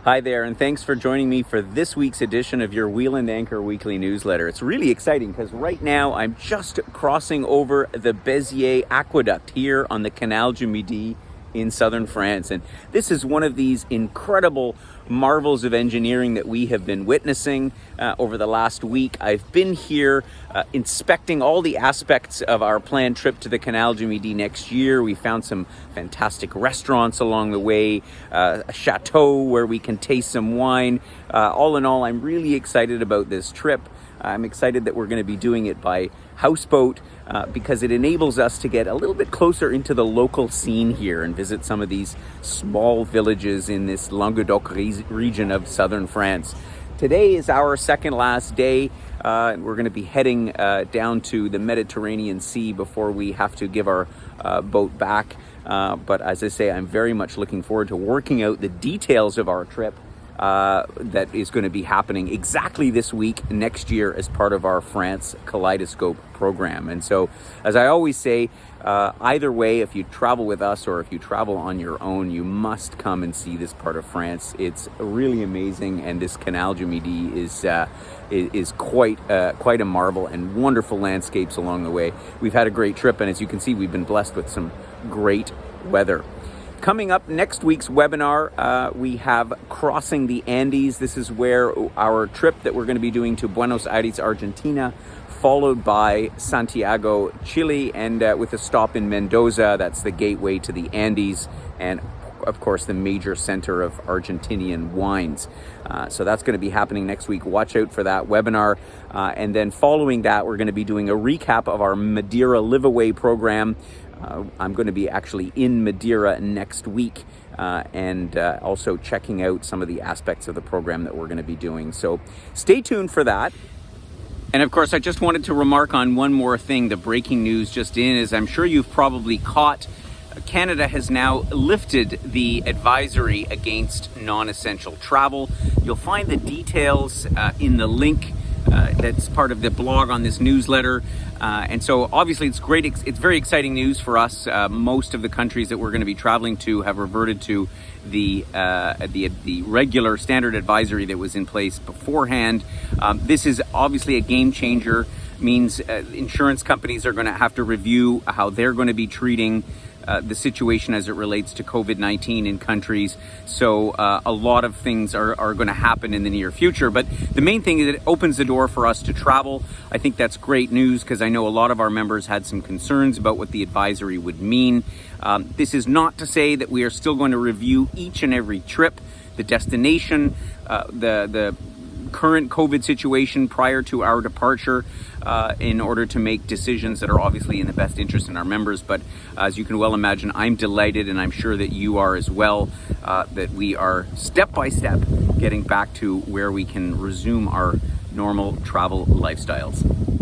Hi there, and thanks for joining me for this week's edition of your Wheel and Anchor weekly newsletter. It's really exciting because right now I'm just crossing over the Béziers aqueduct here on the Canal du Midi in southern France. And this is one of these incredible marvels of engineering that we have been witnessing over the last week. I've been here inspecting all the aspects of our planned trip to the Canal du Midi next year. We found some fantastic restaurants along the way, a chateau where we can taste some wine. All in all, I'm really excited about this trip. I'm excited that we're going to be doing it by houseboat because it enables us to get a little bit closer into the local scene here and visit some of these small villages in this Languedoc region of southern France. Today is our second last day. We're going to be heading down to the Mediterranean Sea before we have to give our boat back. But as I say, I'm very much looking forward to working out the details of our trip that is going to be happening exactly this week next year as part of our France Kaleidoscope program. And so, as I always say, either way, if you travel with us or if you travel on your own, you must come and see this part of France. It's really amazing, and this Canal du Midi is quite a marvel, and wonderful landscapes along the way. We've had a great trip, and as you can see, we've been blessed with some great weather. Coming up next week's webinar, we have Crossing the Andes. This is where our trip that we're going to be doing to Buenos Aires, Argentina, followed by Santiago, Chile, and with a stop in Mendoza. That's the gateway to the Andes, and of course the major center of Argentinian wines. So that's going to be happening next week. Watch out for that webinar. And then following that, we're going to be doing a recap of our Madeira Live Away program. I'm going to be actually in Madeira next week and also checking out some of the aspects of the program that we're going to be doing. So stay tuned for that. And of course, I just wanted to remark on one more thing. The breaking news just in, as I'm sure you've probably caught, Canada has now lifted the advisory against non-essential travel. You'll find the details in the link that's part of the blog on this newsletter. And so obviously it's great. It's very exciting news for us. Most of the countries that we're going to be traveling to have reverted to the regular standard advisory that was in place beforehand. This is obviously a game changer. Means insurance companies are going to have to review how they're going to be treating the situation as it relates to COVID-19 in countries. So a lot of things are going to happen in the near future. But the main thing is that it opens the door for us to travel. I think that's great news because I know a lot of our members had some concerns about what the advisory would mean. This is not to say that we are still going to review each and every trip, the destination, the current COVID situation prior to our departure in order to make decisions that are obviously in the best interest in our members. But as you can well imagine, I'm delighted, and I'm sure that you are as well, that we are step by step getting back to where we can resume our normal travel lifestyles.